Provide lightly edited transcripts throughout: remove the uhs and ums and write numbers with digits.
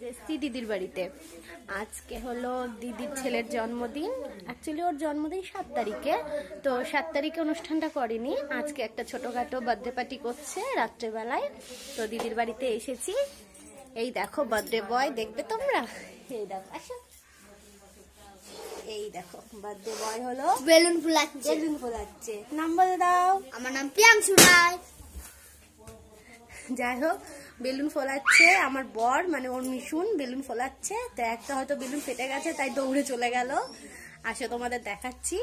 চলে এসেছি দিদির বাড়িতে। আজকে হলো দিদির ছেলের জন্মদিন। অ্যাকচুয়ালি ওর জন্মদিন 7 তারিখে, তো 7 তারিখে অনুষ্ঠানটা করেনি। আজকে একটা ছোটখাটো বার্থডে পার্টি করছে রাত্রেবেলায়, তো দিদির বাড়িতে এসেছি। এই দেখো বার্থডে বয়, দেখবে তোমরা? এই দেখো, আসো। এই দেখো বার্থডে বয় হলো বেলুন ফুলাচ্ছে। নাম বলে দাও। আমার নাম প্রিয়াংশু রায়। যাই হোক, বেলুন ফোলাচ্ছে আমার বর, মানে ওর মিশুন বেলুন ফোলাচ্ছে। তো একটা হয়তো বেলুন ফেটে গেছে, তাই দৌড়ে চলে গেল। আসে তোমাদের দেখাচ্ছি।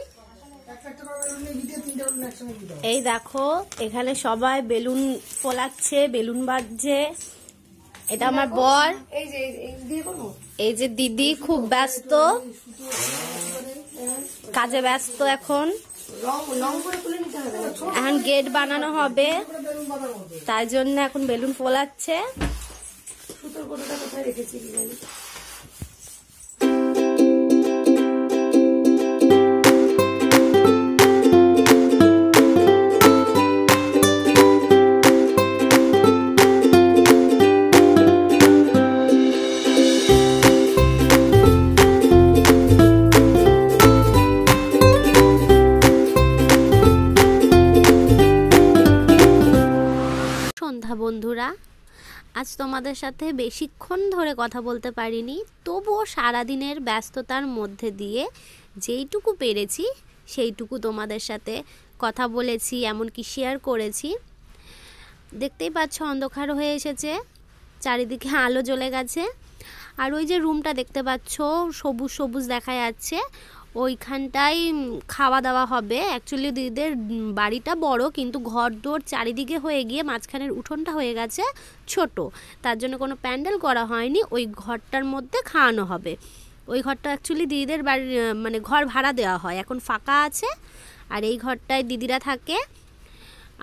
এই দেখো এখানে সবাই বেলুন ফোলাচ্ছে, বেলুন বাজছে। এটা আমার বর। এই যে দিদি খুব ব্যস্ত, কাজে ব্যস্ত। এখন গেট বানানো হবে, তাই জন্য এখন বেলুন ফোলাচ্ছে। সন্ধ্যা বন্ধুরা, আজ তোমাদের সাথে বেশিক্ষণ ধরে কথা বলতে পারিনি, তবুও সারাদিনের ব্যস্ততার মধ্যে দিয়ে যেইটুকু পেরেছি সেইটুকু তোমাদের সাথে কথা বলেছি, এমনকি শেয়ার করেছি। দেখতেই পাচ্ছ অন্ধকার হয়ে এসেছে, চারিদিকে আলো জ্বলে গেছে। আর ওই যে রুমটা দেখতে পাচ্ছ সবুজ সবুজ দেখা যাচ্ছে, ওইখানটায় খাওয়া দাওয়া হবে। অ্যাকচুয়ালি দিদিদের বাড়িটা বড়, কিন্তু ঘর দোর চারিদিকে হয়ে গিয়ে মাঝখানের উঠোনটা হয়ে গেছে ছোট, তার জন্য কোনো প্যান্ডেল করা হয়নি। ওই ঘরটার মধ্যে খাওয়ানো হবে। ওই ঘরটা অ্যাকচুয়ালি দিদিদের বাড়ি, মানে ঘর ভাড়া দেওয়া হয়, এখন ফাঁকা আছে। আর এই ঘরটায় দিদিরা থাকে।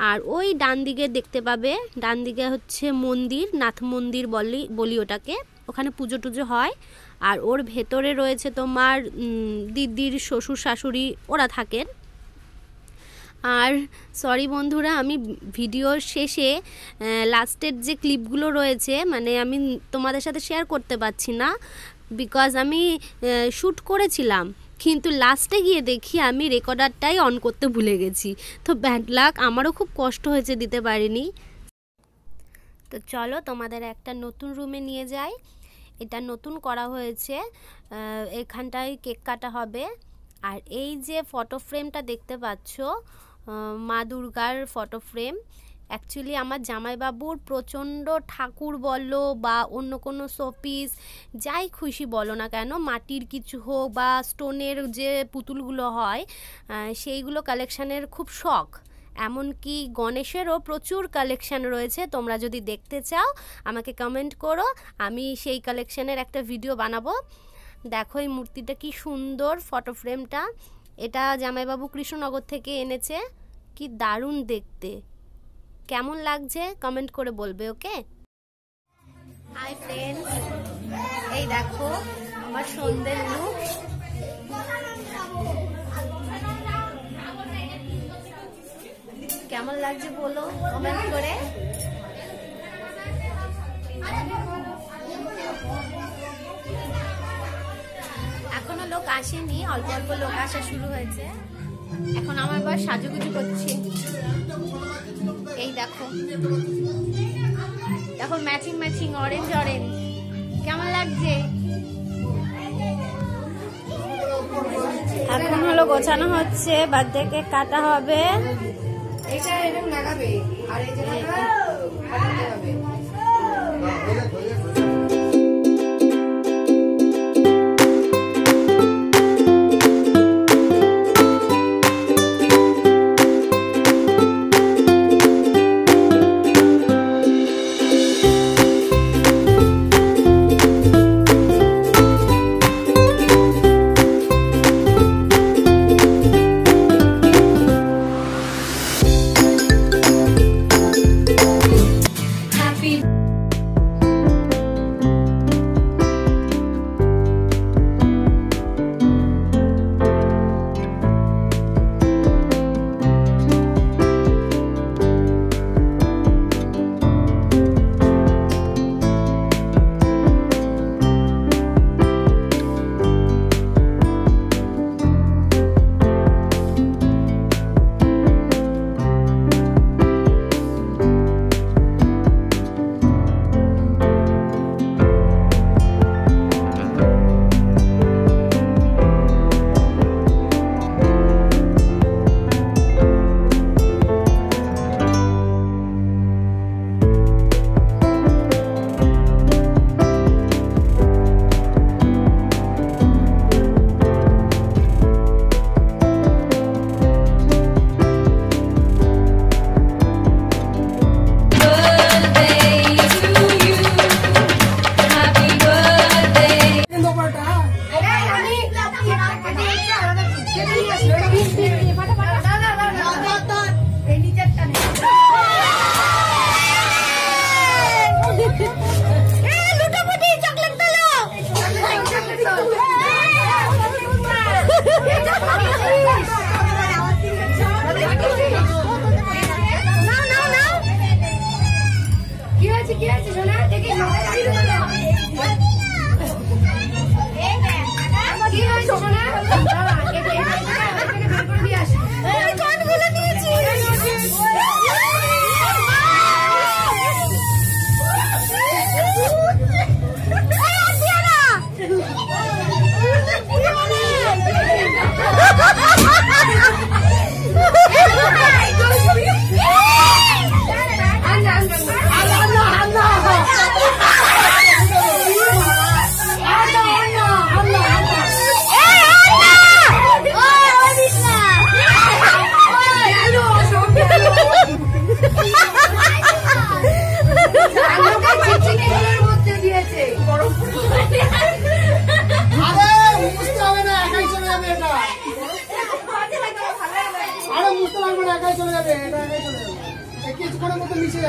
আর ওই ডান দিকে দেখতে পাবে, ডান দিকে হচ্ছে মন্দির, নাথ মন্দির বলি ওটাকে, ওখানে পুজো টুজো হয়। আর ওর ভেতরে রয়েছে তোমার দিদির শ্বশুর শাশুড়ি, ওরা থাকেন। আর সরি বন্ধুরা, আমি ভিডিওর শেষে লাস্টের যে ক্লিপগুলো রয়েছে, মানে আমি তোমাদের সাথে শেয়ার করতে পারছি না, বিকজ আমি শ্যুট করেছিলাম, কিন্তু লাস্টে গিয়ে দেখি আমি রেকর্ডারটাই অন করতে ভুলে গেছি। তো ব্যাড লাক, আমারও খুব কষ্ট হয়েছে, দিতে পারিনি। তো চলো তোমাদের একটা নতুন রুমে নিয়ে যাই। এটা নতুন করা হয়েছে, এখানটায় কেক কাটা হবে। আর এই যে ফটো ফ্রেমটা দেখতে পাচ্ছ, মা দুর্গার ফটো ফ্রেম। অ্যাকচুয়ালি আমার জামাইবাবুর প্রচণ্ড ঠাকুর বলো বা অন্য কোনো শোপিস যাই খুশি বলো না কেন, মাটির কিছু হোক বা স্টোনের যে পুতুলগুলো হয়, সেইগুলো কালেকশানের খুব শখ। এমনকি গণেশেরও প্রচুর কালেকশান রয়েছে। তোমরা যদি দেখতে চাও আমাকে কমেন্ট করো, আমি সেই কালেকশানের একটা ভিডিও বানাবো। দেখো এই মূর্তিটা কি সুন্দর, ফটো ফ্রেমটা। এটা জামাইবাবু কৃষ্ণনগর থেকে এনেছে। কি দারুণ দেখতে, কেমন লাগছে কমেন্ট করে বলবে, ওকে? হাই ফ্রেন্ডস, এই দেখো আমার সন্ধ্যের লুক। কেমন লাগছে বলো কমেন্ট করে। এখনো লোক আসেনি, অল্প অল্প লোক আসা শুরু হয়েছে। এখন আমার বর সাজুগুজু করছে। এই দেখো দেখো ম্যাচিং ম্যাচিং অরেঞ্জ অরেঞ্জ, কেমন লাগছে? এখন হলো গোছানো হচ্ছে, বার্থডে কেক কাটা হবে। এটা এরকম লাগাবে আর এই জায়গাটা কাটতে হবে। কি আছে সোনা? দেখি সোনা কি হয়েছে সোনা? দাঁড়া, এটা থেকে বের করে দিয়ে আসি। কানগুলো নিয়েছি। আরে মুছতে লাগবে না, একাই চলে যাবে, এটা একাই চলে যাবে। কিছুক্ষণের মতো মিশে যাবে।